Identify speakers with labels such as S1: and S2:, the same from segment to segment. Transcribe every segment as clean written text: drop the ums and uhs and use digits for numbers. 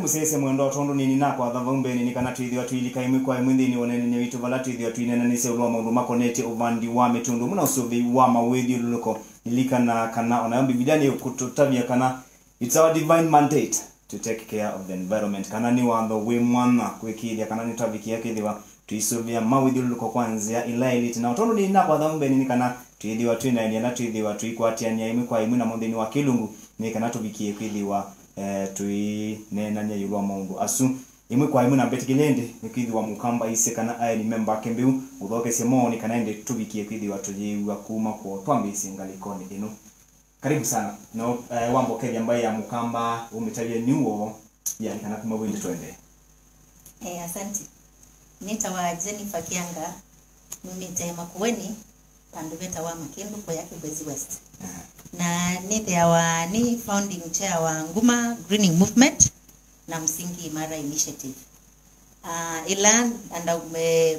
S1: kusese mwendo tondo nini na kwa dhavumbe nini kana twithwa twilika imwe kwa imwe thini wonene ne witu vala twithwa twinena ni se ulwa maundu makonete ovandi wa mitundu muna usuvi wa mawethi luluko ilikana kana onayombi bidani kutotavia kana it's our divine mandate to take care of the environment kana ni wando we mwana kwekilia kana ni tabiki yake thiwa tuisuvia mawethi luluko kwanzia ila elite na tondo nini na kwa dhavumbe nini kana twithwa twinania na twithwa twikwatiania imwe kwa imwe na mondeni wa kilungu ni kana tubikie kwithiwa tui nena nya yulwa maundu asu imwe kwa imwe na betikilende nikithwa mukamba ise kana ai ni member kembiu uthoke semoni kana ende tubikie kwithiwa tujiwa kuma kwa twambe ise ngalikoni ino karibu sana no wambo kevi ambaye ya mukamba umetavia niwo yani kana kuma windi twende
S2: asante nitawa Jennifer Kianga mimi Makueni panduveta wa Makindu kwa yake Bwezi West na nitawa ni founding chair wa Nguma Greening Movement na Msingi Imara Initiative ilan anda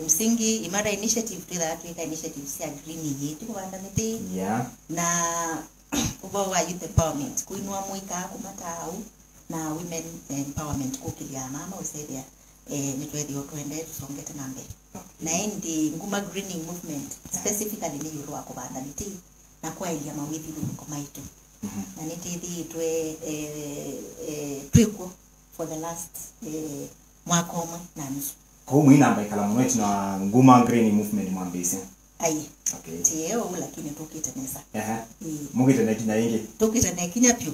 S2: Msingi Imara Initiative tida Africa Initiative sia greening yetu kwa miti na kubawa youth empowerment kuinua mwika kumatau na women empowerment kukilia mama usaidia nitwethi otwende tusongete nambe na ndi Nguma Greening Movement specifically ni yuru wa kubanda miti na kwa ilia mawithi luko maitu na nitithi twiko for the last mwaka umwe na nusu
S1: kwa mwinamba ikala mwetu na Nguma Greening Movement mwambise
S2: ai okay tiyo lakini tukitenesa
S1: mugitene kinya ingi
S2: tukitene kinya pyu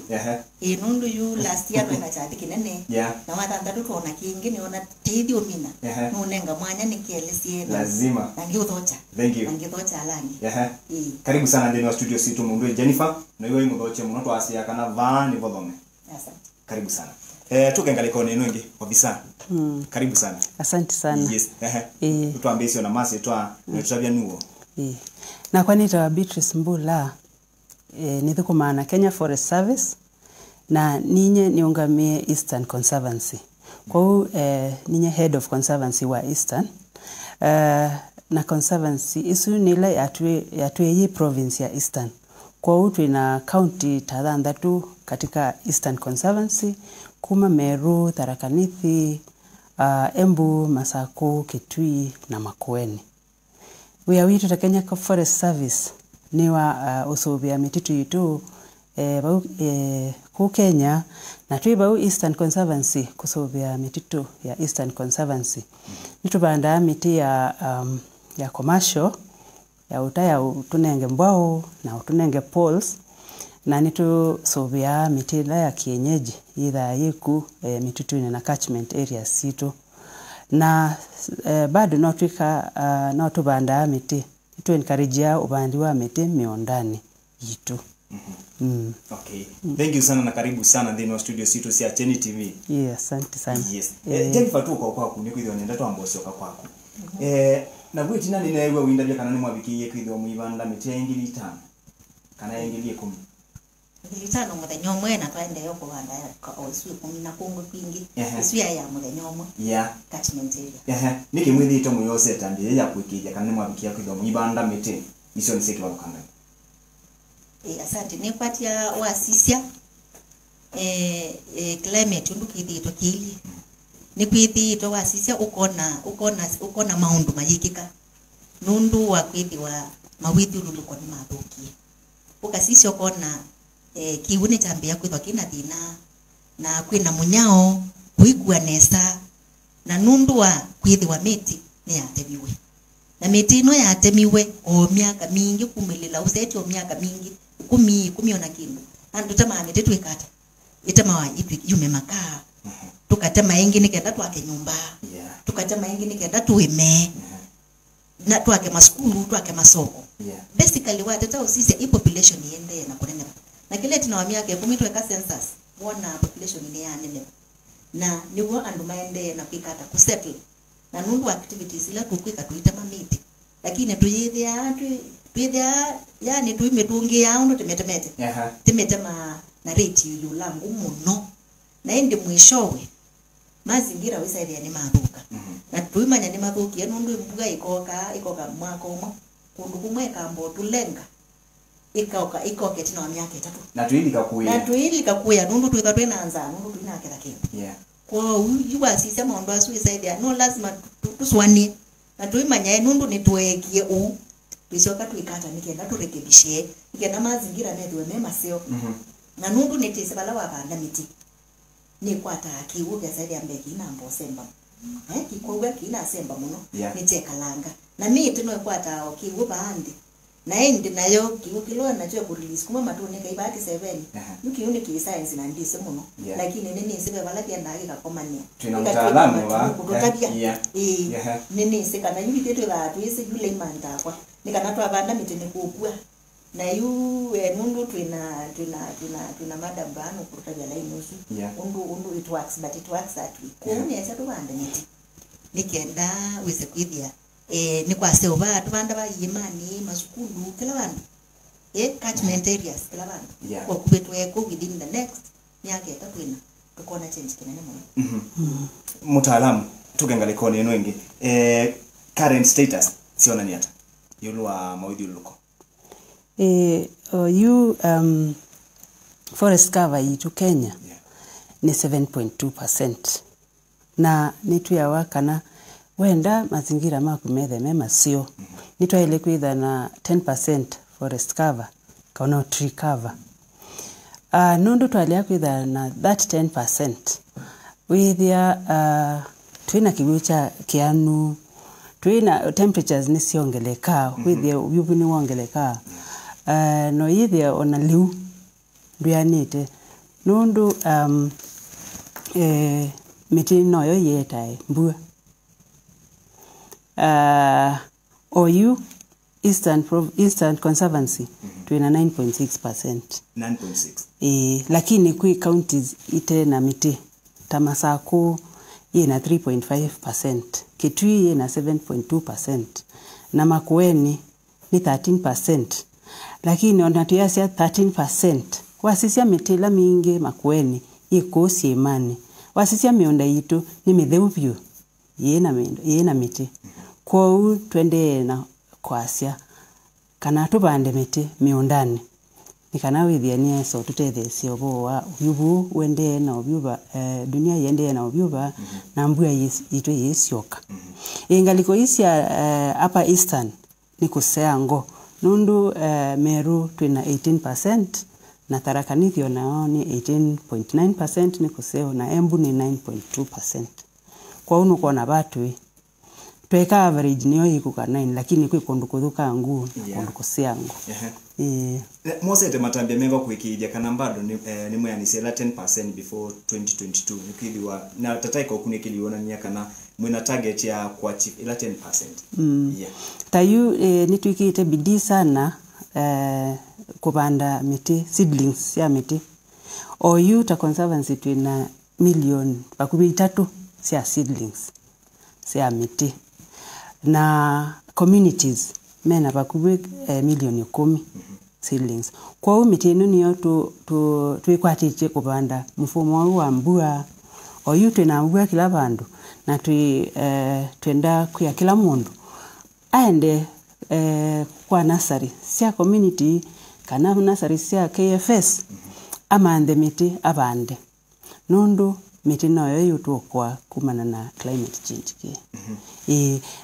S2: nundu yu last year na chati kinene na watandatu tuona kingi ni ona tithi umina nunenga mwanya nikielesie
S1: lazima
S2: nangithocha
S1: thank you
S2: nangithocha alangi
S1: karibu sana ndeni wa studio situ mundu Jennifer na iwe muthoche muno twasia kana vani vothome
S2: asante
S1: karibu sana tukengalika neno ingi obisa karibu sana
S3: asante sana
S1: yes tuambie na masi twa tutabia nuo
S3: na kwa nita Beatrice Mbula nithukumana Kenya Forest Service na ninye niungamie Eastern Conservancy kwa ninye head of conservancy wa Eastern na conservancy isu nila yatwe yi province ya Eastern kwa utu na county tadhandatu katika Eastern Conservancy kuma Meru, Tharaka Nithi, Embu, Masaku, Kitui na Makueni. Wia witu ta Kenya Forest Service ni wa usubia mititu yitu ku Kenya na tui bau Eastern Conservancy kusubia mititu ya Eastern Conservancy. Nitubanda miti ya commercial ya utaya utunenge mbwao na utunenge poles na nitu sobia mitila ya kienyeji idha yiku mitutu na catchment area situ na bado no tubanda miti itu encourage ubandi wa miti miondani yitu
S1: okay thank you sana na karibu sana ndani wa studio situ sia Cheni TV
S3: asante sana
S1: yes Jennifer tu kwa kwako nikuithwa nenda tu ambosioka kwako na bwiti nani na ewe winda bya kana ni mwabikiye kwithwa muibanda miti engili 5 kana engili 10
S2: ngilitano muthenya umwe na twende yoko banda osui 10 na kungu kwingi isu ya muthenya umwe catchment area
S1: niki mwithito muyose tambie ya kwikija kana mwabikia kwithwa muibanda miti icio ni sekwa kanga
S2: asante ni kwatia wasisia climate ndukithito kili ni kwithito wasisia ukona maundu mayikika nundu wa kwithiwa mawithi luluko ni mathukie ukasisi ukona kiune chambia kwithwa kina thina na kwina munyao kuigua nesa na nundu wa kwithiwa miti ni yatemiwe na miti no yatemiwe o miaka mingi kumilila useti o miaka mingi kumi ona kindu andu tama miti twikata itama ipi yume makaa tukatema ingi nikenda twake nyumba tukatema ingi nikenda tuime na twake maskulu twake masoko basically watata usisi i population yende na kunene na kile tunawamia ke kumitweka census wona population ni ya nene na niwo andu maende na pikata kusettle na nundu activities ila tukwika tuitema miti lakini tuithia yani tuimetungi ya ndo temetemete timetema na rate yulangu muno na indi mwishowe mazingira wisaidia ni mathuka na tuimanya ni mathuki nundu imbuga ikoka mwaka umwe kundu kumwe kambo tulenga ikoke tina wa miaka 3
S1: na tuili kakuya
S2: nundu tuitha twina anza nundu tuina kila kindu kwa uwa sisi maondo suicide no lazima tuswani na tuimanya nundu nituekie tuicoka tuikata nikenda turekebishe nikenda mazingira netwe mema sio na nundu nitise bala wabanda miti ni kwata kiwu gasaidi ambeki na mbosemba kikogwa kina semba muno nichekalanga na miti no kwata kiwu bandi na endi nayo kiwu kilo na cho kurelease kuma matone kai bati 7 nukiuni ki science na ndise muno lakini nini sibe bala pia ndagi kakomania
S1: tuna mtaalamu wa
S2: kutotabia nini sikana yubi tetu la tuise yule manda kwa nikana tu abanda miti ni kukua na yu nundu tuna madam bano kutotabia la inusu undu it works but it works that way kuuni esa tu banda miti nikenda wise kwithia ni kwa seoba tubanda ba yimani masukulu kila bantu catchment areas kila bantu kwa kubetwe ko within the next miaka itakwina tukona change kinene muno
S1: mutaalamu tugengale kone eno ingi current status siona ni ata yulwa mawidi luko
S3: forest cover yitu Kenya ni 7.2% na nitu ya wakana wenda mazingira maku mema sio nitwaile kwitha na 10% forest cover kana tree cover nundu twalia kwitha na that 10% withia twina kiwicha kianu twina temperatures ni siongeleka withia ubu ni wongeleka no yithia ona liu ndianite nundu miti noyo yetai mbua OU Eastern Conservancy twina 9.6%.
S1: 9.6.
S3: Lakini kui counties ite na miti Tamasaku ina 3.5%, Kitui ina 7.2%, na Makueni ni 13%. Lakini onatuyasia 13% wasisia miti la mingi Makueni iko siemani. Wasisia mionda yitu ni midheupyu yena miti. Kwa twende na kwasia kana tubande miti miundani nikana withia ni so tutethe siobo wa yubu wende na obyuba dunia yende na obyuba na mbuya yitu yesioka ingaliko isia upper eastern ni kuseango nundu Meru twina 18% na Tharaka Nithi nao ni 18.9% ni kuseo na Embu ni 9.2%. Kwa unu kona batu tweka average niyo ikuka 9 lakini kwi kundu kuthuka nguu kundu kusiangu
S1: mosete matambia mengo kwikija kana bado ni mweanisi 10% before 2022 nikiliwa na tataika okunikiliona nya kana mwina target ya kwa achieve 10%.
S3: Tayu nitwikite bidii sana kupanda miti seedlings ya miti OU ta conservancy twina million pakubi 3 sia seedlings sia miti na communities mena pakubi milioni 10 seedlings kwa miti ino niyo twikwatiche kupanda mfumo wa mbua OU twina mbua kila bandu na twenda kuya kila mundu aende kwa nasari sia community kana nasari sia KFS amande miti abande nundu miti nayo yutu kwa kumana na climate change ke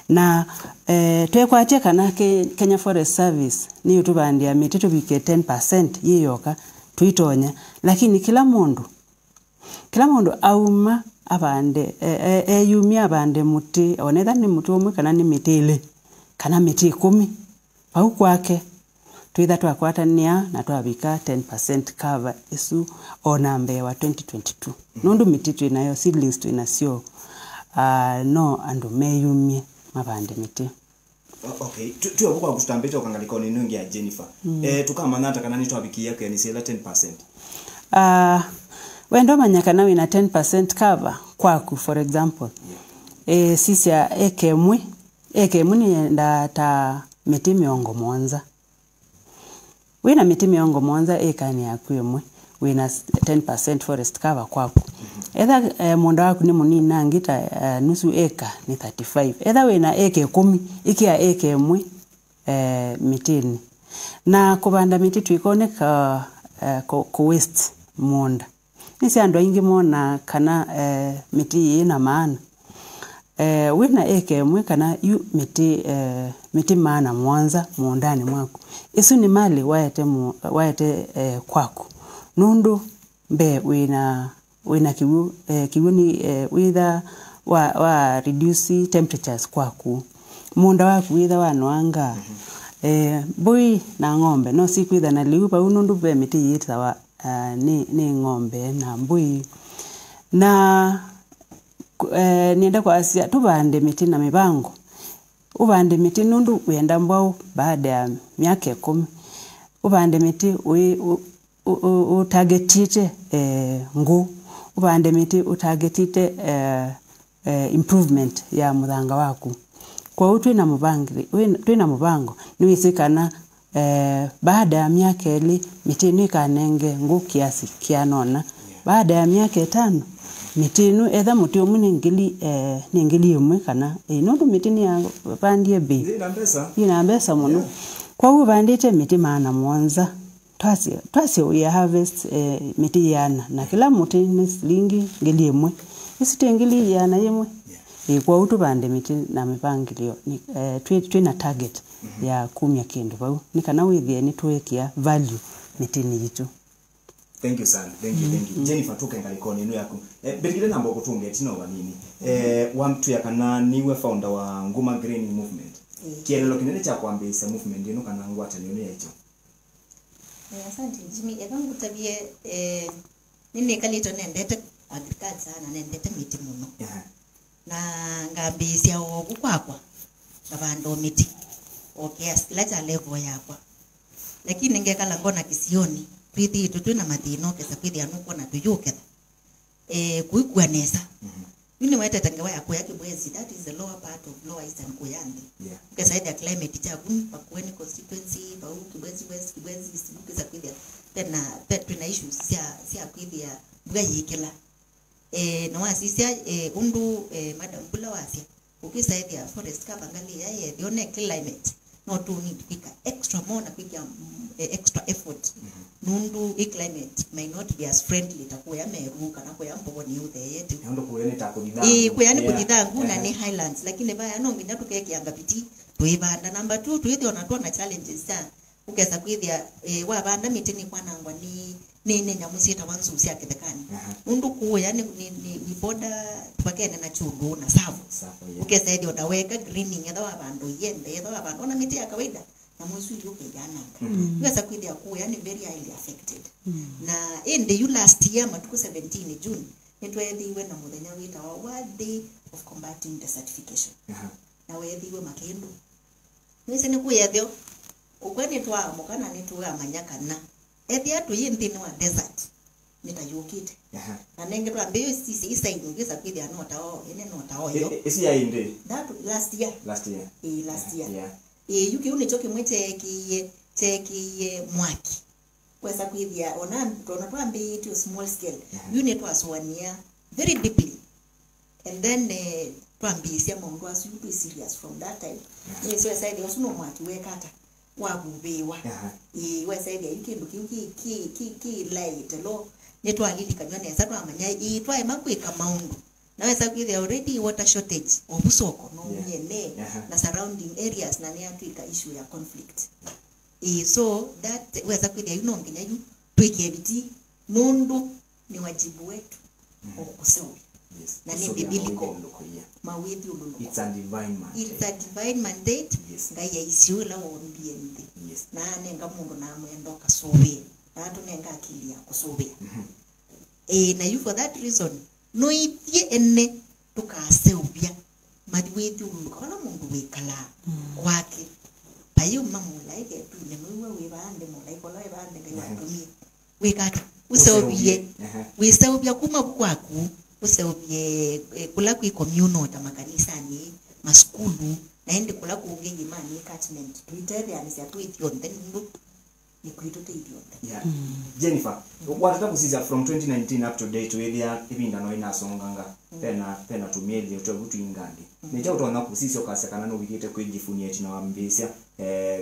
S3: na twekwatie kana Kenya Forest Service ni yutu bandia miti tubike 10% yiyoka tuitonya lakini kila mundu auma abande yumia abande muti onetha ni muti omwe kana ni miti ile kana miti 10 pau kwake tuitha twakwatania na twabika 10% cover isu onambe wa 2022 nundu miti twinayo seedlings twinasio no andu meyumie mabande miti.
S1: Okay, tuyo kwa kustambeta ukangaliko ni nungi ya Jennifer. Tukamanata kana ni twabikia yake ni 10%.
S3: Wendo manyaka na wina 10% cover kwaku for example. Sisi ya ekemwe ni ndata miti miongo mwanza. Wina miti miongo mwanza ekani ya kwemwe wina 10% forest cover kwaku. Either munda waku ni munini nangita nusu eka ni 35. Either wina eke 10 ikia eke mwe mitini. Na kubanda miti tuikone ku waste munda. nisi andu aingi mona kana miti ina maana wina eke mwe kana yu miti maana mwanza muondani mwako isu ni mali waete kwaku nundu mbe wina kiwu ni witha wa reduce temperatures kwaku munda waku witha wanwanga bui na ng'ombe no sikwitha na liu pa unundu be miti yitawa ni ng'ombe na mbui na nienda kwa asia tubande miti na mibango ubande miti nundu wenda mbao baada ya miaka 10 ubande miti utargetite ubande miti utargetite improvement ya muthanga waku kwa utwe na mubango niwisikana baada ya miaka 2 miti ni kanenge ngu kiasi kianona baada ya miaka 5 miti inu etha muti umwe ni ngili umwe kana nundu miti ni bandie be ina mbesa muno kwa ubandite miti maana mwanza twasi we harvest miti yana na kila muti ni silingi ngili umwe isite ngili yana yemwe kwa utubande miti na mipangilio twina target ya kumya kindu bau ni kana withie ni twekia value mitini yitu.
S1: Thank you son. Thank you. Jennifer tukenga ikoni inu yaku. Berigire nambo kutunge tino wanini. Wamtu ya kana niwe founder wa Nguma Green Movement. Kielelo kinene cha kuambisa movement ino kana ngwata niyo yecho.
S2: Asante Jimmy, ebangu tabie nini kalito nendete agriculture na nendete miti muno. Na ngambisia ogu kwakwa kabando miti okay asikila level yakwa lakini ngekala ngona kisioni kwithi tutu na mathino kesa kwithi anuko na tuyuketha kuikwanesa yuni waita tangewa yakwa yakibwezi that is the lower part of lower eastern Kuyandi kesa ida climate chakuni pakweni constituency pa kibwezi kibwezi kesa kwithi tena issues sia kwithi ya bwayikela na wasisia undu madam bula wasia ukisaidia forest cover ngali ya the one climate not to need quicker extra more na quicker extra effort nundu climate may not be as friendly takuwa ya meruka na kwa yambo ni uthe yetu
S1: ndo kuyani takudidha
S2: kuyani kudidha nguna ni highlands lakini baya no nginya tukeke angapiti tuibanda number 2 tuithi onatwa na challenges sana ukesa kwithia wabanda mitini kwanangwa ni nyamusita wanzu cia kithekani undu kuya ni boda tupakene na chungu na savu ukesaidia odaweka greening etha wabandu yende etha wabandu na miti ya kawaida na musu yuke jana ukesa kwithia kuya ni very highly affected na in the last year matuku 17 June nitwethiwe na muthenya wita wa World Day of Combating Desertification na wethiwe makendu nise ni kuyethio ukwani twa mukana ni tuga manyakana ethia tu yinthini wa desert nitayukite na nenge twa mbeyo sisi isaini ngisa kwithia nota yo
S1: isi ya inde
S2: that last year yuki uni choki mwete kiye mwaki kwesa kwithia ona twa mbeyo to small scale unit was 1 year very deeply and then twa mbisia mundu asu be serious from that time so side osuno mwaki wekata wabubewa wesaidi ikindu ki light lo netwa lili kanyone esa twa manya itwa emakwika maundu na wesa kwithia already water shortage obusoko no nyene na surrounding areas na ne atwika issue ya conflict so that wesa kwithia yuno nginya yu twikebiti nundu ni wajibu wetu okusewi na ni biblical mawithi ululu
S1: it's a divine
S2: mandate ngaya isiula wondiende na nenga mundu na mwendo kasobe na tunenga akili ya kusobe na you for that reason no ithie ene tukaseubia mawithi ululu kana mundu wikala kwake payo mamula ike tu ne mwe wibande mulai kola wibande ngayatumie wikata useubia kuma kwaku useubie kula ku community makanisani maskulu naende kula ku ngengi mani catchment tuitete anisia tuition then ni kuitote idiot
S1: Jennifer watata kusiza from 2019 up to date welia ibinda no inasonganga pena tumieli utobutu ingandi neja utona kusisi okasekana no wikite kwigifunia tina wambisia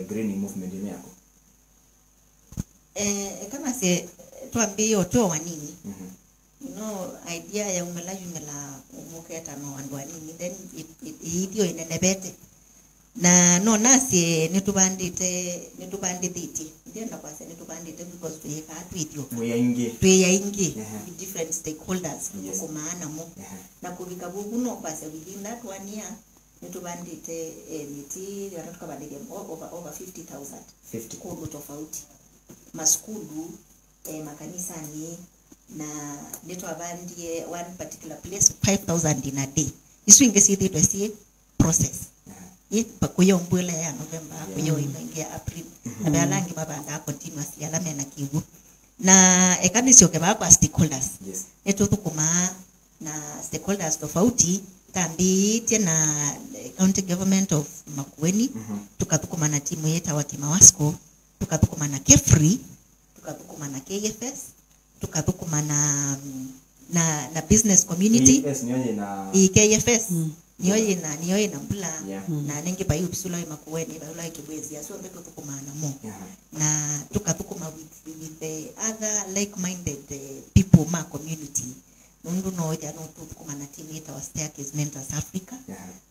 S1: green movement yako
S2: kama se tuambie oto wanini no idea ya umela umuketa no andwani then idio inenebete na no nasi nitubandite ndienda kwase nitubandite because tuyeka atwithio tuyaingi with different stakeholders kwa maana mo na kubika bugu no kwase within that 1 year nitubandite miti yanatokabandike over 50,000 kudu tofauti maskulu makanisa ni na nitwabandie one particular place 5,000 in a day iswinge sithi twesi process pakuyombwela ya November kuyo inaingia April abalangi mabanda continuously alamena kigu na ekanisio ke ba kwa stakeholders netuthukuma na stakeholders tofauti tambi tena county government of Makueni tukathukuma na timu yetu wa Kimawasco tukathukuma na Kefri tukathukuma na KFS tukathukuma na business community KFS niyo na mpula na nenge bayu bisula Makueni bayu Kibwezi so ndeto tukumana mo na tukathukuma with the other like-minded people ma community nundu no ya no tuthukuma na team yetu wa Staircase Mentors Africa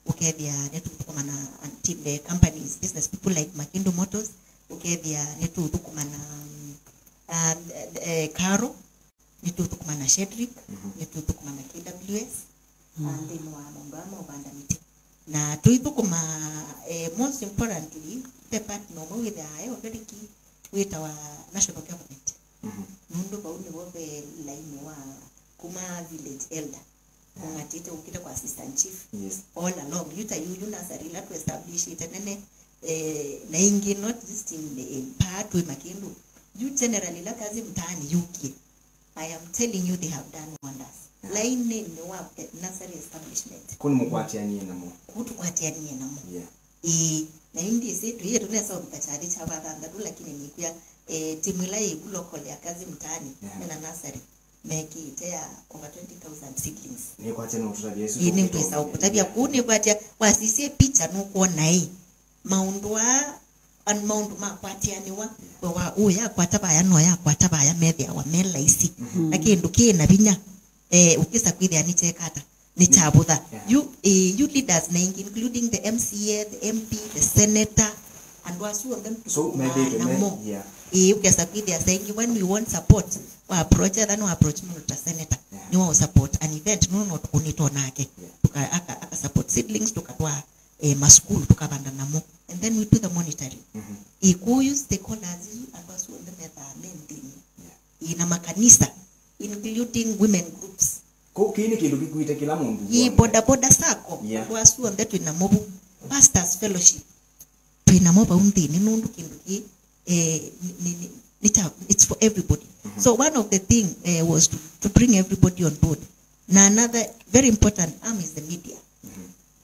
S2: ukethia netu tuthukuma na team the companies business people like Makindo Motors ukethia netu tuthukuma na Karo netu tuthukuma na Shedrick netu tuthukuma na KWS and then Mongama Obandamiti na tuithukuma most importantly the partner with the already key with our national government nundu baundi wobe line wa kuma village elder ngatite ukita kwa assistant chief all along you nasarila to establish it nene na ingi not just in the part with Makindu you generally la kazi mtaani UK I am telling you they have done wonders line ni wa nursery establishment
S1: kun mukwatianie namo
S2: na indi zetu yetu tunaweza mkachari cha badanga lakini ni kwa timu ile local ya kazi mtaani na nursery mekitea over 20,000 seedlings
S1: ni kwa tena utavia Yesu
S2: ni pesa ukutabia kuni kwatia wasisie picha no kuona hii maundwa an maundu makwatianiwa wa uya kwatabaya no ya kwatabaya methia wa mela isi lakini ndukie na binya ukisa kwithia ni chekata ni chabutha you leaders na including the MCA the MP the senator and wasu of them
S1: so maybe
S2: ukisa kwithia saying when we want support wa approach than wa approach mtu senator ni wa support an event no not kunito nake aka support seedlings tukatwa maskulu tukabanda namo and then we do the monitoring ikuyu stakeholders and wasu of them maintain ina makanisa including women groups
S1: ko kini kindu kikuite kila mundu
S2: boda sako wasu of that ina mobu pastors fellowship ina moba undini nundu kindu ki it's for everybody so one of the thing was to bring everybody on board na another very important arm is the media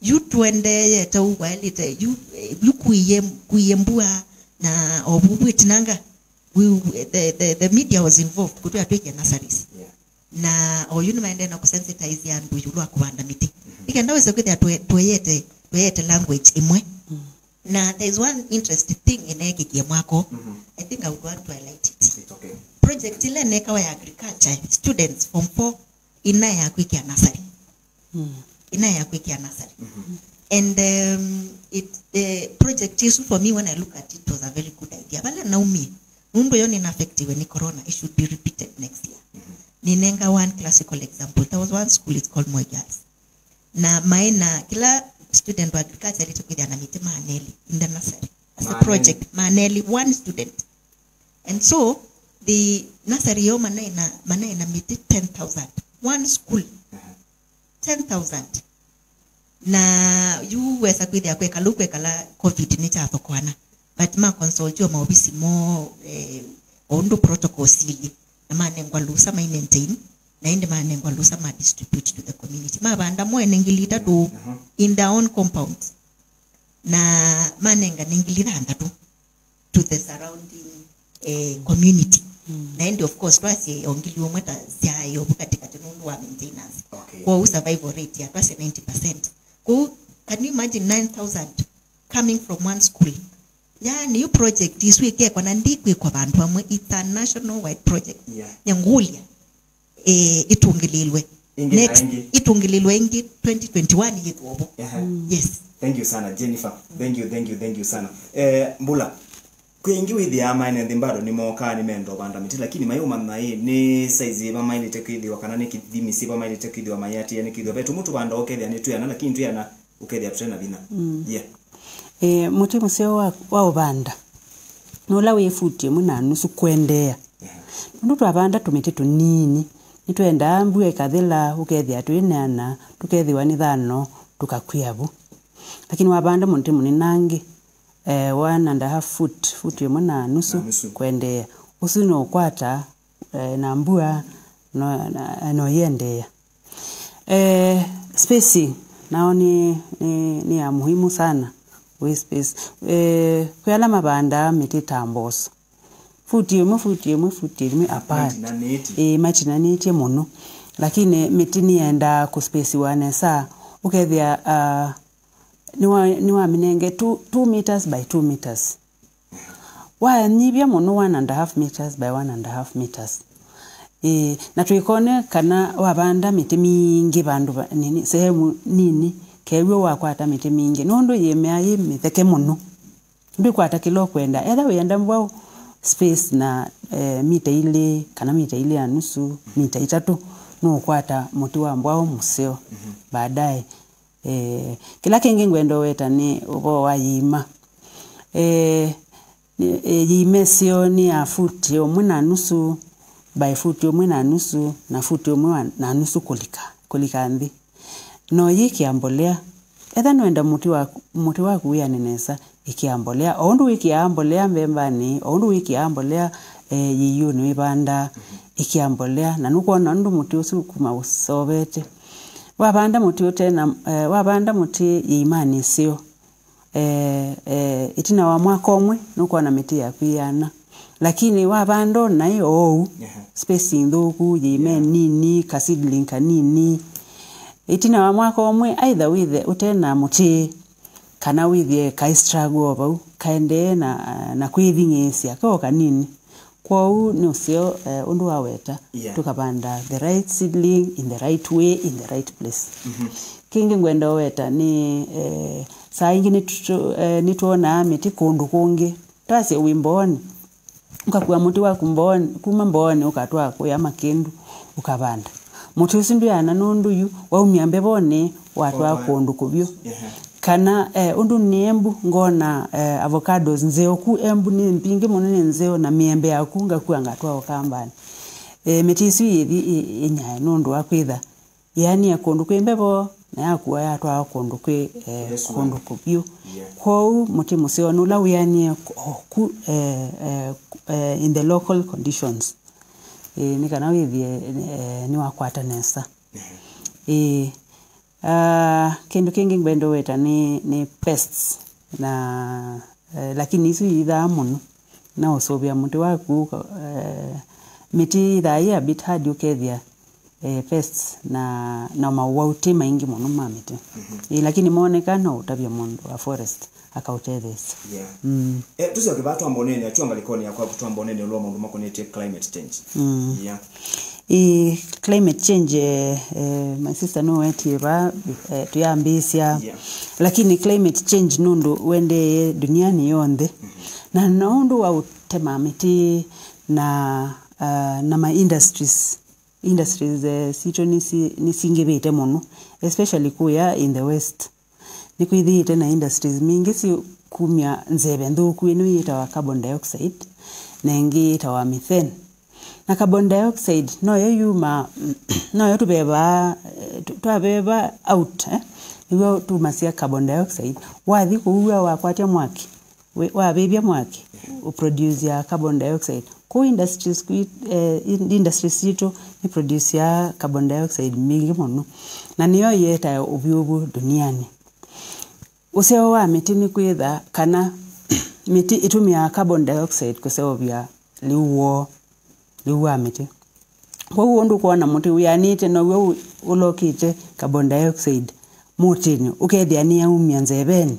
S2: you tuende tau walite you kuyembua na obubuitinanga the media was involved kutoa tweke nurseries na oyunu maende na kusensitize yandu yulwa kubanda miti ikandaweza kwithia tuyete language imwe na there is one interesting thing in ekikie mwako I think I would want to highlight it.
S1: It's okay.
S2: Project ile neka wa agriculture students from 4 ina ya kwikia nursery and the project is for me when I look at it was a very good idea bala naumi mundu yoni na affected when corona it should be repeated next year ninenga one classical example there was one school it's called Moi Girls na maina kila student wa agriculture alitokuja na miti maneli in the nursery as a project maneli one student and so the nursery yo manaina miti 10,000 one school 10,000 na you wesa kwithia kweka lukwe kala covid ni cha thokwana but ma consult yo maobisi mo ondo protocol sili na manengwa lusa ma maintain na inde manengwa lusa ma distribute to the community ma banda mo enengilita to in their own compound na manenga nengilita ndatu to the surrounding community na inde of course twasi ongili omweta zyayo katika tunundu wa maintenance kwa survival rate ya twasi 90%. Can you imagine 9,000 coming from one school? Yani you project is we kwa nandikwe kwa bantu amwe it's a national wide project. Nyangulia. itungililwe next itungililwe ingi 2021 yetwobo. Yes,
S1: thank you sana Jennifer, thank you sana. Mbula kwengi withi ya maine ndimbaro ni moka ni mendo banda miti, lakini mayuma nae ni size ba maine tekidi wakana ni kidimi siba maine tekidi wa mayati yani kido betu mutu banda okethia ni tuyana, lakini tuyana ukethia tena bina.
S3: Muti museo wa ubanda nola wefutie muna nusu kwendea ndu abanda tumite tunini nitwenda mbue kathila ukethia twinana tukethiwa ni thano tukakwiabu, lakini wabanda muti muninangi 1.5 foot yemwe na nusu kwendea usu no kwata na mbua no yendea. Spacing nao ni ya muhimu sana. We space kuyala mabanda miti tamboso futi yemwe apart machina neti muno, lakini miti nienda ku space wane saa ukethia niwa minenge 2 meters by 2 meters. Wa nibia muno 1.5 meters by 1.5 meters. Na tuikone kana wabanda miti mingi bandu nini sehemu nini kewe wakwata miti mingi nondo yemea mitheke muno ndu kwata kilo kwenda etha wenda mbwa space na mita ile kana mita ile ya nusu mita 3 no kwata muti wa mbwa museo. Baadaye kila kingi ngwendo weta ni ubo wa yima yime sio ni ya futi yomwe na nusu by futi yomwe na nusu na futi yomwe na nusu kulika ndi no yikiambolea etha noenda muti wa kuya nenesa ikiambolea ondu wiki ambolea mbembani ondu wiki ambolea yiyu ni banda ikiambolea na nukuona ndu muti usu kuma usobete wabanda muti utena wabanda muti yimani sio itina wa mwaka omwe nukuona miti ya kuyana, lakini wabando nayo spacing ndoku yime nini kasidling kanini itina wa mwaka omwe either withe utena muti kana withe kai struggle oba kaende na kwithingesia ko kanini kwau ni usio undu waweta tukabanda the right seedling in the right way in the right place. Kingi ngwenda weta ni saa ingi nituona miti kundu kungi tase wimboni ukakuwa muti wa kumboni kuma mboni ukatwa kuya makindu ukabanda muti usindu yana nundu yu waumia mbebone watwa kundu kubyo kana undu niembu ngona avocados nzeo ku embu ni mpingi munene nzeo na miembe yakunga kuangatwa okambani miti isu yithi inya nundu wakwitha yani akundu kwembebo na yakuwa yatwa akundu kwe kundu kubyo kwau muti museo nula uyani in the local conditions ni kana withie ni wakwata nesa kindu kingi ngwendo weta ni pests na lakini isu itha muno na usobia muti waku miti itha ya bit hard ukethia pests na mawauti maingi muno mamiti lakini monekana utabia mundu wa forest akautethesa.
S1: Tusi wakibatu amboneni atuanga likoni ya kwa kutu amboneni uluwa mundu makonete climate change.
S3: Climate change my sister no wetiba tuyambisia lakini climate change nundu wende duniani yonde na nundu wa utema miti na ma industries sito nisingibite muno especially kuya in the west nikuithite na industries mingi si kumya nzebe nthuku ino yitawa carbon dioxide na ingi yitawa methane. Na carbon dioxide no yuma no tubeba out iwo tumasia carbon dioxide wathi kuwa wakwatia mwaki wabebia mwaki uproduce ya carbon dioxide ko industries industries sito ni produce ya carbon dioxide mingi muno na niyo yeta ubyubu duniani. Useo wa miti ni kwitha kana miti itumia carbon dioxide kusebya liwa miti kwa hiyo ndu kuona muti uyanite no we ulokite carbon dioxide mutini ukethia ni umia nzebeni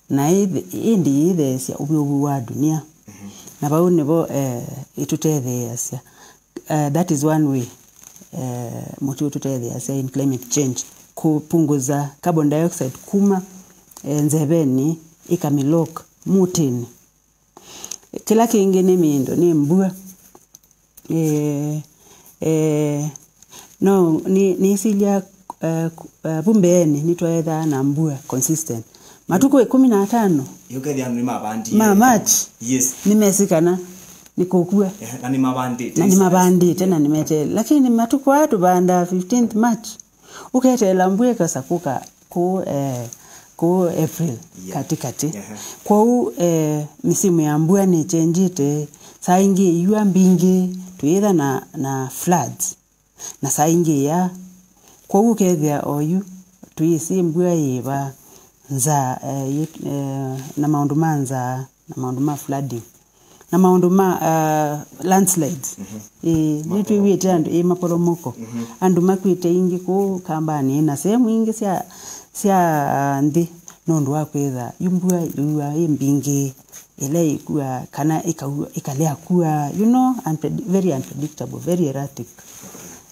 S3: na indi ithesya ubyobu wa dunia na bau nibo itutethesya that is one way muti ututethia in climate change kupunguza carbon dioxide kuma nzeveni ikamilok mutini. Kila kingi ni mindo ni mbua no ni silia bumbeeni nitwaetha na mbua consistent matuko 15
S1: yuke ya nima bandi
S3: March
S1: yes
S3: nimesikana nikokua
S1: na ni mabandi
S3: na ni mabandi tena nimete lakini matuko watu banda 15th March uketela mbue kasakuka ku April katikati kwa misimu ya mbua ni chenjite saa ingi yua mbingi tuitha na floods na saa ingi ya kwa ukethia oyu tuisi mbua yiva nza na maundu manza na maundu ma flooding na maundu ma landslides ni tuwite andu maporomoko andu makwite ingi ku kambani na sehemu ingi sia ndi nondu wa kwetha yumbua iwa imbingi ile ikua kana ikalea kuwa very unpredictable, very erratic.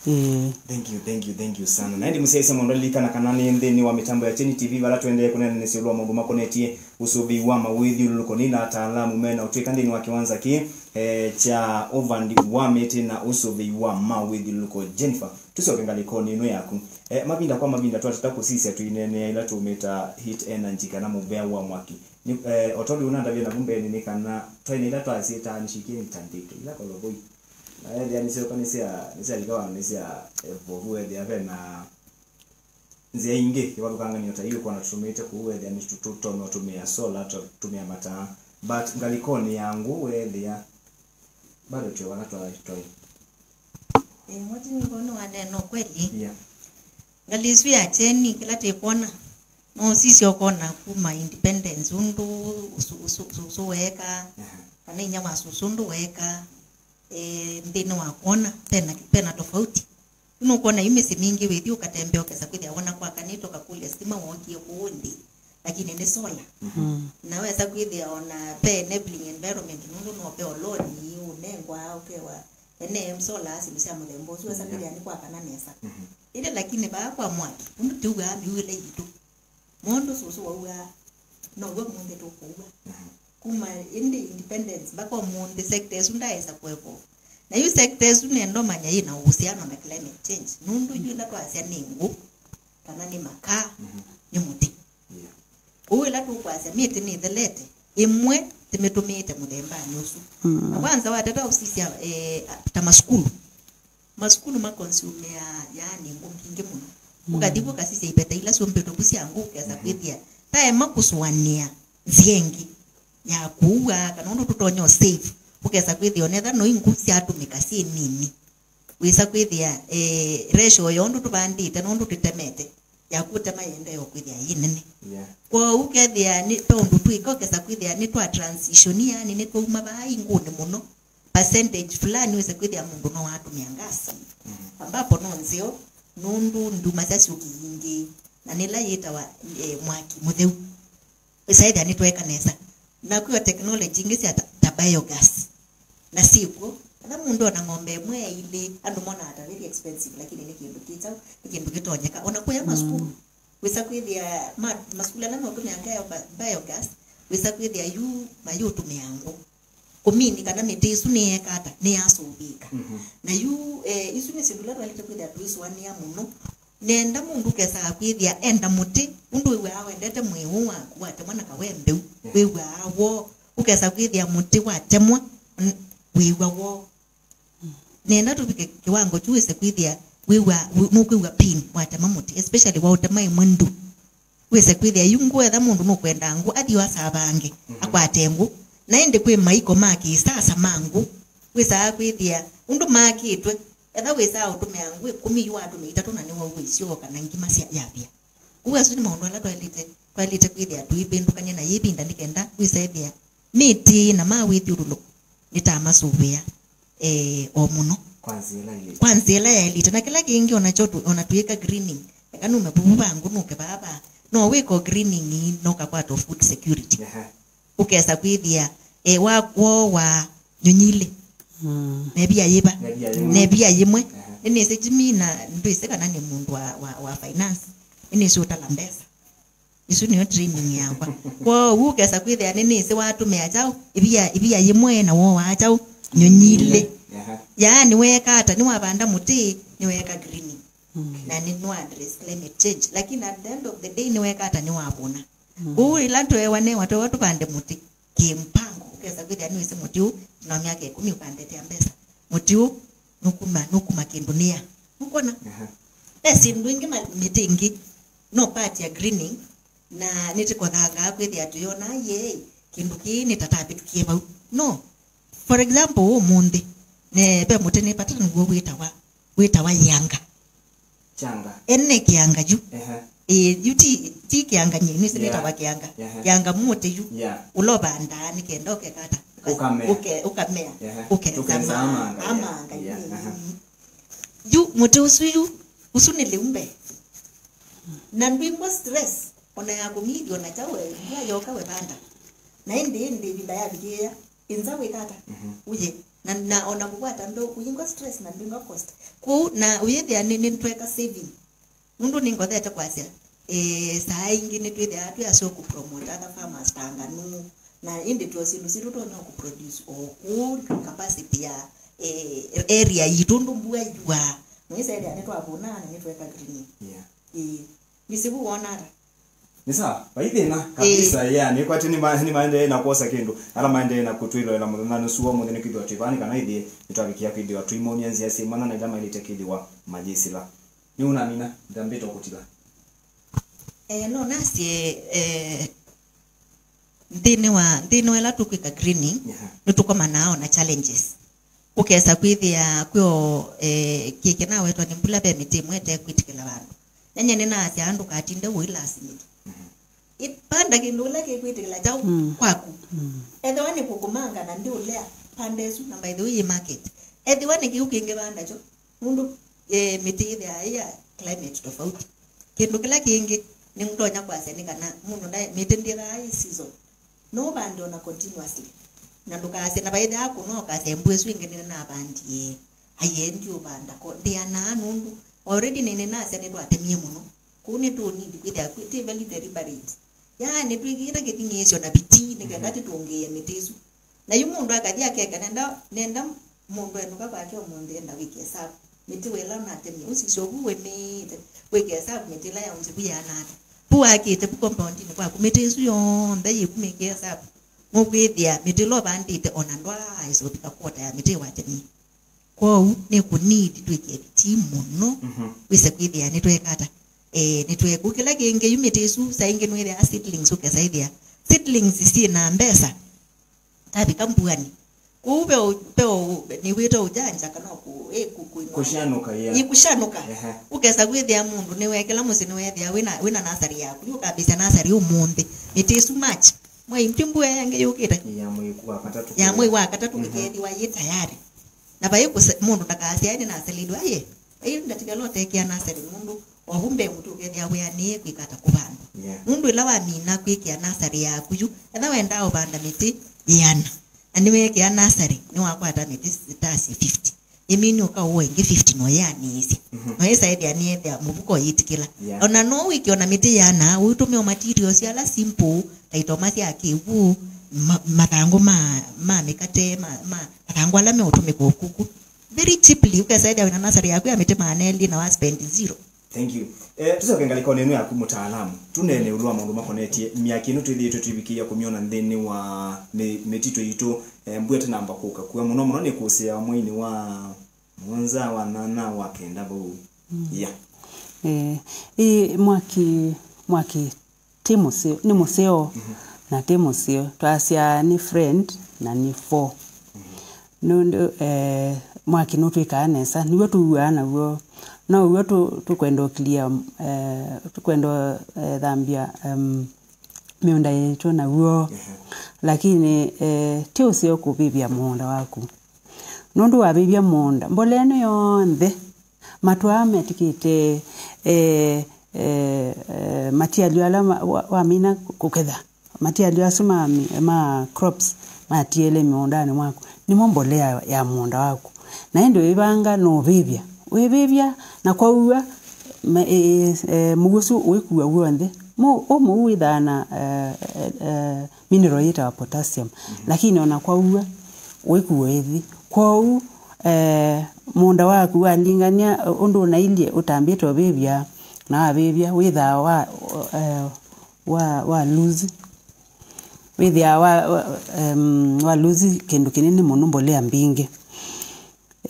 S1: Thank you sana. Na ndi musese mondolika na kanani ndeni wa mitambo ya Cheni TV bala tuendelee kunena nesilwa mambo makonetie usubi wa mawithi luko nina ataalamu mena utweka ndeni wa kiwanza ki cha ovandi wa mete na usubi wa mawithi luko Jennifer tusokengali koni ino yaku mabinda kwa mabinda twataka sisi atuinene ila tumeta hit energy kana mubea wa mwaki ni otoli unanda bina bumbe ni kana twaine ila twasita nishikie nitandike ila koloboi ya nisio kanisia likawa nisia bovu ya na nzia inge kwa kanga nyota hiyo kwa natumete kuwe ya mitututo natumia solar tumia mata but ngalikoni yangu welia bado tu wana toi
S2: ngoja nikono waneno kweli
S1: yeah
S2: ngaliswi ya Cheni kila tekona no sisi okona kuma independence undu usuweka kana nyama susundu weka ndino wakona pena tofauti unokona imesi mingi wethi ukatembea ukesa kwithia wona kwa kanito kakule stima wongie kuundi lakini ni sola naweza kwithia ona pe enabling environment nundu no pe oloni unengwa ukewa ene sola simisia mulembo suweza kwithia ni kwa kana nesa ile lakini ba kwa mwaki undu tuga biwile yitu mondo susu wa no wa munde to kuwa kuma independence bako munde sectors undaesa kwepo na yu sectors unendo manya ina uhusiano na climate change nundu yuna twasia ningu kana ni makaa ni muti uwela tu kwasia miti ni thelete imwe timetumite muthemba nusu na kwanza watata usisia maskulu makonsume yani ngumpinge muno ukadibu kasisi ipeta ila sompeto kusia nguke za kwithia tae makuswania nziengi ya kuwa kana ndo tutonyo safe ukesa kwithia onetha no ingusi atumika si nini wisa kwithia ratio yondu tubandite no ndo tutemete ya kutema yende yo kwithia yinene kwa ukethia ni tondu twiko kesa kwithia ni twa transition yani ni tuma bai ngune muno percentage fulani wisa kwithia mundu no atumia ngasi ambapo no nzio nundu nduma sasi ukiyingi na nila yita wa mwaki mutheu isaida ni tweka nesa na kwa technology ngisi ta biogas na siko na mundu na ngombe mwe ile andu mona ata very expensive lakini ni kindu kitonyeka ona kwa maskulu wisa kwithia maskulu na matumia ngaya biogas wisa kwithia yu mayu tumiango komini kana mitisu ni ekata ni asubika na yu isu ni sindula walite kwithia tuisu wania muno nenda mundu kesa kwithia enda muti undu wewe awendete mwiwu wa temwa na kawembe wewe awo ukesa kwithia muti wa temwa wewe wo nenda tupike kiwango chuise kwithia wewe mukwiwa pin wa tema muti especially wa utema imundu wese kwithia yungu etha mundu no kwenda ngu athi wasabange akwatengu na ende kwe maiko maki sasa mangu wesa kwithia undu makitwe etha wesa utume yangu 10 yu atume 3 na niwa wisio kana ngima cia yapia uwa suni maundu ala twalite kwithia tuibindukanye na yibinda nikenda wisethia miti na mawithi urulo nitamasuvia o muno kwanzela ya elite na kila kingi onatuika greening kana umebuba ngu nuke baba no wiko greening no kakwato food security ukesa kwithia wa nyonyile nebia yiba nebia yimwe ini sejimina ndise kana ni mundu wa finance ini sio talambesa isu niyo dreaming yakwa kwa ukesa kwithia nini se watu meachao ibia yimwe na wo waachao nyonyile yani weka hata ni wabanda muti ni weka green na ni no address climate change lakini at the end of the day ni weka hata ni wabona ilanto ewane watu pande muti kimpango ukesa kwithia ni se muti na miaka 10 upande tia mbesa muti nukuma kindunia ukona sindu ingi mitingi no part ya greening na nitiko thanga kwithia tuyona ye kindu ki ni tatapitukie bau no for example mundi ne be mutene patana ngo witawa yanga
S1: changa
S2: enne kianga ju yuti ti kianga nyini sinita wa kianga yanga muti ju uloba ndani kendoke kata ukamea amanga ju muti usuyu usunile umbe na ndwingwa stress ona yako milioni na chawe ya yoka we banda na indi bidaya bigia inzawe kata uje na ona kukwata ndo kuyingwa stress na ndwingwa cost ku na uyethia ni tweka saving mundu ningo theta kwasia saa ingine twithia atu ya so ku promote other farmers tanganu na indi twasindu siru to na ku produce o capacity ya area yitundu mbua jua mwisa area ni twabona ni tweka green nisibu wonara
S1: nisa baithina kabisa yani kwati ni maende na kosa kindu ara maende na kutwilo ila mudana nusuwa mudene kidwa tibani kana ithie nitwagikia kidwa tuimonianzi ya simana na ila mailite kidwa majisila ni unamina ndambito kutila
S2: no nasi ndino ela tukwika greening nitukoma nao na challenges ukesa kwithia kwio kike na wetwa ni mbula be mitimwete kwitikila bandu nyenye nina ati andu katinde wila asimiti ipanda kindula ke kwitikila chao kwaku edwani kukumanga na ndi ulea pandesu na by the way market edwani kiukinge banda cho mundu miti ithia ya climate tofauti kindu kila kingi ni mtonya kwase ni kana mundu ndai miti ndira ai season no bando na continuously na ndukase na by the ako no kase mbwesu ingene na bandi ayendi ubanda ko ndia na nundu already nene nase ne twatemie muno kune to need kwithia kwite very deliberate yani twigira kitingesho na biti nikakati tuongee mitisu na yumundu akathia keka nenda mundu enuka kwake omundu enda wiki hesabu miti wela na temie usishobu wemite wiki hesabu miti la ya unzibuya nata puwa kite compound ni kwa kumitisu yonda yikumike hesabu mukwithia miti lo bandite onandwa iso bikakota ya miti watemie kwa ni kunidi twike biti muno wise kwithia ni twekata ni tweku kila kinge yumitesu sainge nwele seedlings ukesaithia seedlings si na mbesa tabi kambuani peo ni wito ujanja kana
S1: kushanuka
S2: ikushanuka ukesa kwithia mundu ni wekela musini wethia wina nasari yaku yukabisa nasari umunthi mitesu match mwe mtimbu yange yukita ya mwe wa katatu kikethi wa yi tayari na bayi mundu ndakasia ni nasalidwa ye ayi ndatika lote kia nasari mundu wahumbe mtu kethia weanie kwikata kubandu mundu ila wamina kwikia nasari yaku yu etha wenda ubanda miti yana ani wekea nasari ni wakwata miti tasi 50 imini ukawo ingi 50 no yani isi no isa edi aniethia mubuko yitikila ona no wiki ona miti yana utumio materials yala simple taitomasi akivu mathangu ma mikate mathangu ala me utumika okuku very cheaply ukasaidia wina nasari yaku ya miti maneli na wa spend zero.
S1: Thank you. Tusoke ngaliko nenu ya kumutaalamu. Tunene ulwa maundu makonetie miaka ino twithie twibikia kumiona nthini wa metito yitu mbwete namba kuka kwa muno ni kusia mwini wa mwanza wa nana wa kenda bo.
S3: Mwaki timu sio ni museo na timu sio twasia ni friend na ni four. Nundo mwaki no twikanesa niwe tuwana wo no we tukwenda clear tukwenda dhambia miunda yetu na wo lakini tio sio kubibia muunda waku nundu wabibia muunda mboleno yonthe matwame tikite material ala wamina kuketha material asuma ma crops matiele miundani mwako ni mbolea ya muunda waku na ndio ibanga no bibia webebia na kwa uwa mugusu wekuwa uwande mo withana mineral yeta potassium lakini ona kwa uwa wekuwa ethi kwa u munda waku walingania undu na ilie utambitwa bebia na bebia witha wa lose withia wa lose kindu kinini muno mbolea mbingi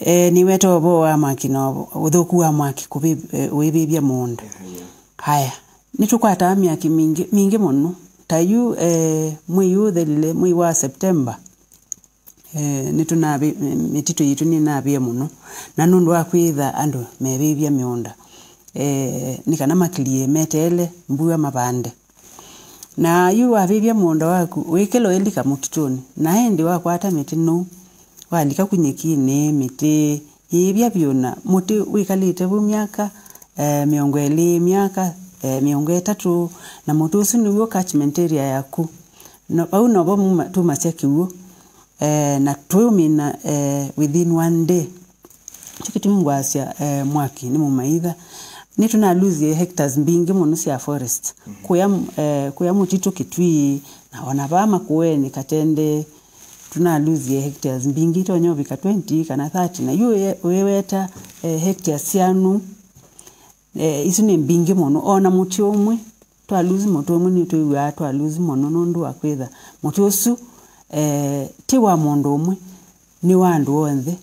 S3: ni weto bo wa makino uthuku wa mwaki webebia munda haya nitukwata miaki mingi muno tayu mwi wa September nituna mitito yitu ni nabia muno na nundu wa kwitha andu mebebia miunda nikana maklie metele mbuya mabande na yu abebia muunda waku wekelo elika mututoni na endi wakwata miti no walika kunyekine miti yibya byona muti wikalite bu myaka miongo eli myaka miongo 3 na muti usu niwo catchment area yaku no au no bo tu masekiwo na twumina within one day chikiti mungwasya mwaki ni mumaitha ni tuna lose hectares mbingi muno cia forest kuya mutito kitwi na ona bama kuweni katende tuna lose hectares mbingi tonyo bika 20 kana 30 na weweta hectares cianu isu ni mbingi muno ona muti umwe twa lose muti umwe ni twa twa lose muno nundu akwitha muti usu ti wa mundu umwe ni wandu wonthe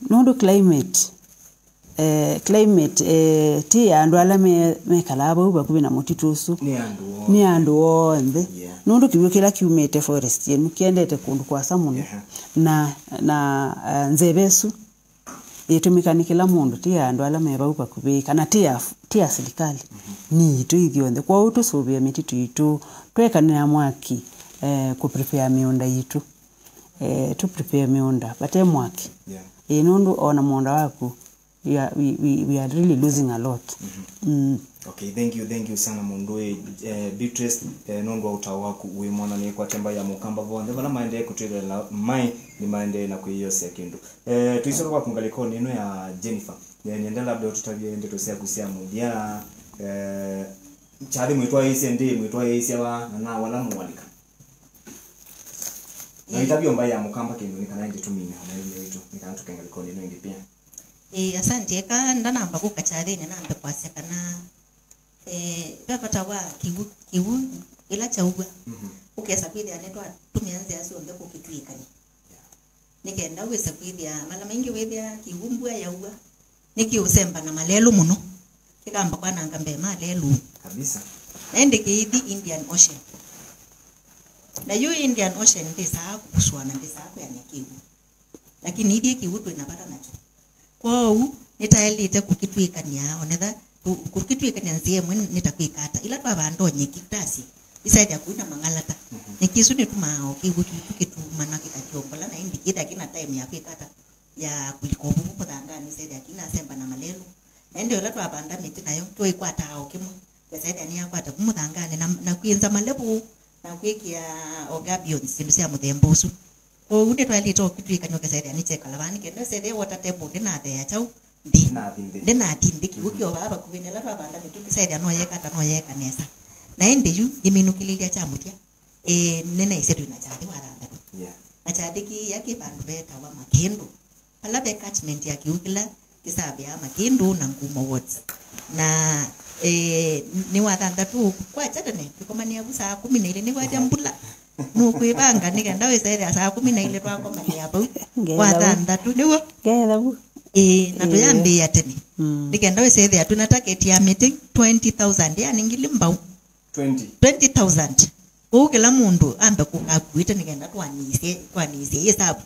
S3: nundu climate ti andu ala mekalaba uba kubina mutitusu ni andu wonthe nundu kiwe kila kiumete forest yenu kiendete kundu kwa samuno na nzebesu itumikani kila mundu ti andu ala meba uba kubika na ti serikali ni itu ithionthe kwa utu sobia mititu itu twekana mwaki ku prepare miunda yitu to prepare miunda bate mwaki nundu ona munda waku we are really losing a lot.
S1: Okay, thank you sana mundu Beatrice nundu utawaku we mwana ni kwa temba ya mukamba vonde bana maende kutwela mai ni maende na kuiyose kindu tuisoro kwa kungaliko neno ya Jennifer nienda labda tutabie ende tosia kusia mudia chali mwitwa ise mwitwa ise na wala mwalika na itabio mbaya ya mukamba kindu nikana ende tumina na ile itu nikana tukengaliko neno indi pia
S2: asante ka ndanamba ku kachari ni namba kwa sekana bapata wa kiwu ila chauga ukesa kwidi anetwa tumianze asonde ku kitwikani nikenda wesa kwidi mala mengi wedya kiwumbwa yaua nikiusemba na malelu muno kigamba kwa nanga mbe malelu
S1: kabisa
S2: naende kiidi Indian Ocean na yu Indian Ocean ndisa kuswana ndisa kwa nyakiwu lakini idi kiwu tu inapata nacho kwao nitaelite kukitwikania onetha kukitwikania nzie mwe nitakwikata ila twa bando nyikitasi isaidi akuina mangalata nikisu ni tumao kitu mana kikatiokola na indi kida kina time ya kwikata ya kulikobu kudanga ni saidi akina semba na malelu na ndio la twa banda miti nayo toikwata hao kimwe saidi ani yakwata kumudangane na kuyenza malebu na kwikia ogabions kindu cia muthembosu o unde twali to kitwikanya kasaidi ani cheka labani kendo sede water table ndinathe ya chau ndinati ndiki ukio baba kuvinela twa banda mitu kisaidi ano yeka nesa na ende yu iminukilia cha mutia nene isetu ina chadi waranda na chadi ki yake bandu beta wa makendo pala be catchment ya kiukila kisabe ya makendo na ngumo wards na ni wadanda tu kwa chadane bikomania busa 12 ni kwa jambula nukwibanga nikenda wesere saa 12 twako mania bau wadanda tu niwo
S3: getha bu
S2: na tuyambia tene nikenda wesere atuna target ya meeting 20,000 yani ngilimbau 20,000 kila mundu ambe kukakuita nikenda twanise hesabu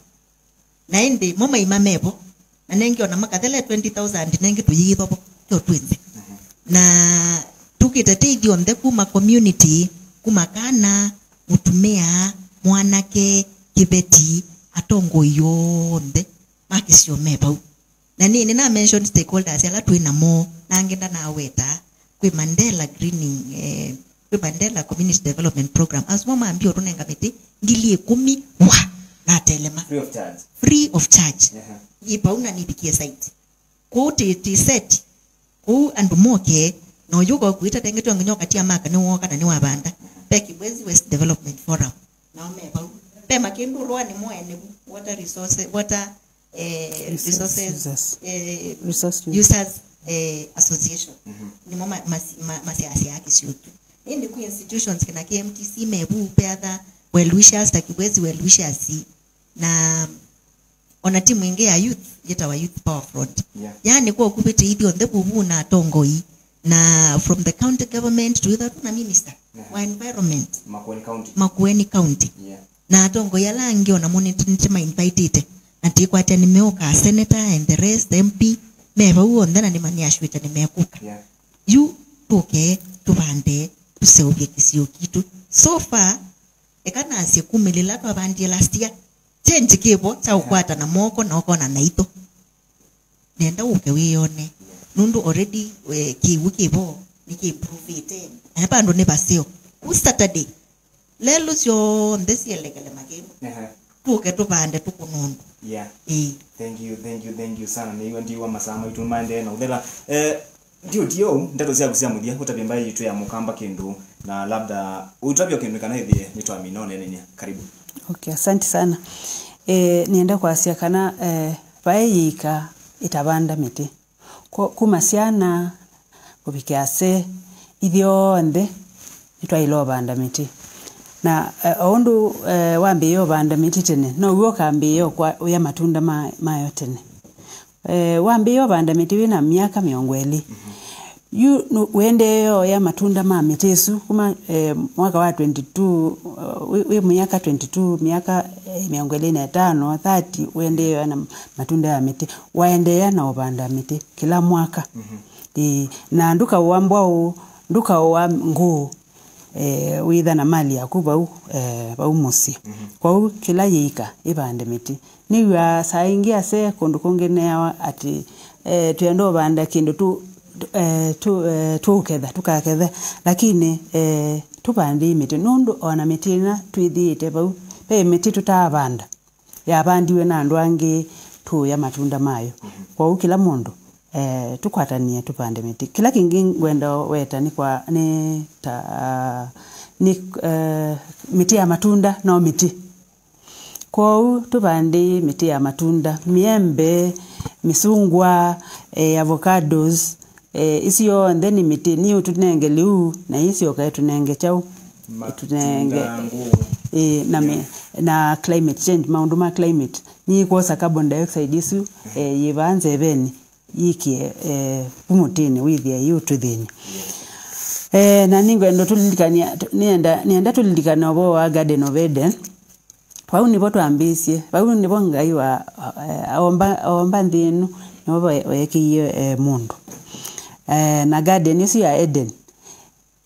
S2: na indi mama imamebo na nengi ona makatele 20,000 nengi tuyithobo kyo twinze na tukitete onde kuma community kuma kana mutumia mwanake kibeti atongo yonde makisio meba na nini na mention stakeholders ala twina mo nangenda na weta kwi Mandela greening kwi Mandela community development program asmo maambio runenga miti ngili 10 wa na telema
S1: free of charge
S2: ipauna nibikie site ku ti set ku andu moke no yugo kuita tengeto nyoka tia maka ni woka na ni wabanda peki West Development Forum na me pe makindu lwa ni moene water resources resource users association ni mama masiasi yake sio indi ku institutions kina KMTC mebu peatha well wishers takibwezi well wishers na ona timu inge ya youth yeta wa youth power front yani kwa kupete hivi on the bubu na tongoi na from the county government to the minister wa environment Makueni County na tongo ya langi ona monitor invited na tikwata nimeoka senator and the rest MP meva huo ndana ni maniashwita nimekuka you toke tubande tuseubye kisio kitu so far ekana asikumelela kwa bandi last year change kibo cha ukwata na moko na oko na naito nenda ukewione nundu already kibo niki-improve it hapa ndo ne basio ku Saturday lelo sio ndesi elekele magemo tuke tubande tukunundu
S1: thank you sana ni ndiwa masama itumande na udela ndio ndato cia kusia muthia utabimba yitu ya mukamba kindu na labda utabio kindu kana hivi nitwa minone nini karibu.
S3: Okay, asante sana. Nienda kwa asia kana paika itabanda miti kumasiana kubikiase ithio nde nitwa ilo banda miti na ondu wambe yo banda miti tene no uo kambe yo kwa ya matunda mayo tene wambe yo banda miti wina miaka miongo yu wende yo ya matunda mitesu kuma mwaka wa 22 we miaka 22 miaka miongo 5 30 wende yo na matunda ya miti waende ya na obanda miti kila mwaka na nduka wambwa nduka wa nguu witha na mali yakuba baumusi kwa kila yika ibande miti niwa saingia se kundu kungene ati tuendo banda kindu tukaketha lakini tubandi miti nundu ona miti na twithiite bau pe miti tutabanda yabandiwe na andu angi tu ya matunda mayo kwa kila mundu tukwatania tupande miti kila kingi ngwenda weta ni kwa miti ya matunda no miti kwa tupande miti ya matunda miembe misungwa avocados isio ndeni miti ni utunenge liu na isio ka tunenge chau tunenge na climate change maundu ma climate ni kosa carbon dioxide isu yibanze beni yiki umutini withia yutu thini na ningo ndo tulilikania nienda tulilikana obo wa Garden of Eden wau nibo twambisie wau nibo ngai wa omba ndinu nibo wekiye mundu na garden isi ya Eden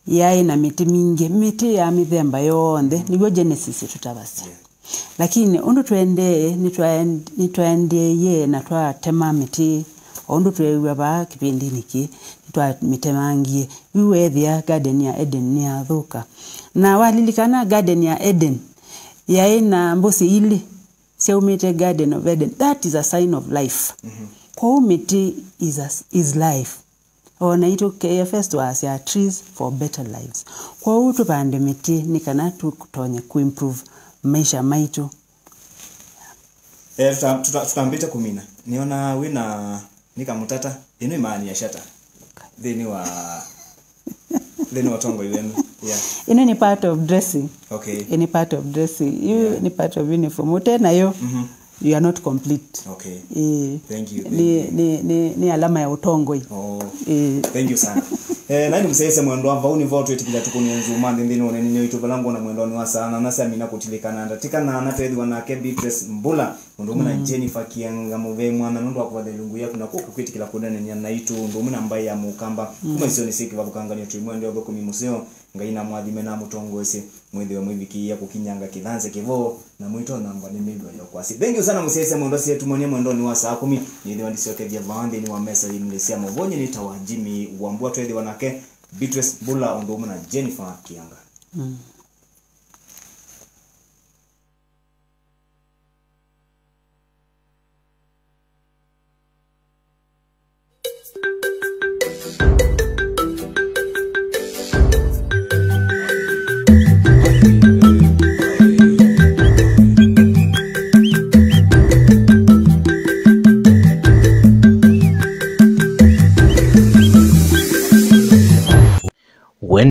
S3: yai na miti mingi miti ya mithemba yonde nigo Genesis tutabasi lakini undu twende nitwaende ye na twa tema miti ondu twewa ba kipindi niki twa mitemangie wiwethia garden ya Eden ni athuka na walilikana garden ya Eden yai na mbusi ili seumite Garden of Eden that is a sign of life kwa miti is life ona ito KFS was ya trees for better lives kwa tupande miti nikana tukutonye kuimprove maisha maitu
S1: tutambita kumina niona wina nikamutata ino imani ya shata thini wa tongo iwenu
S3: ino ni part of dressing
S1: okay
S3: any part of dressing you ni part of uniform utena yo you are not complete
S1: okay
S3: thank you ni alama ya utongoi
S1: thank you sana nani msese mwendo ava uni vote etikila tukunyenzu mande ndino nene itu balango na mwendo ni wasana na sami na kutilikana ndatika na anatedi wanake Beatrice Mbula ndo muna Jennifer Kianga move mwana ndo akwa delungu ya kuna kukitikila kudane ni na itu ndo muna ambaye ya mukamba kuma sio ni siki babukanga ni tu mwendo oboko mimuseo ngaina mwadhime na mutongo ese mwezi wa mwiviki ya kukinyanga kidanze kivo na mwito namba ni mibwa ya kwasi thank you sana msese mwendo sie tumonie mwendo ni wa saa 10 ni ndio ndisoke vya bande ni wa mesa imlesia mobonye ni tawajimi uambua twedi wanake Beatrice Mbula ndo muna Jennifer Kianga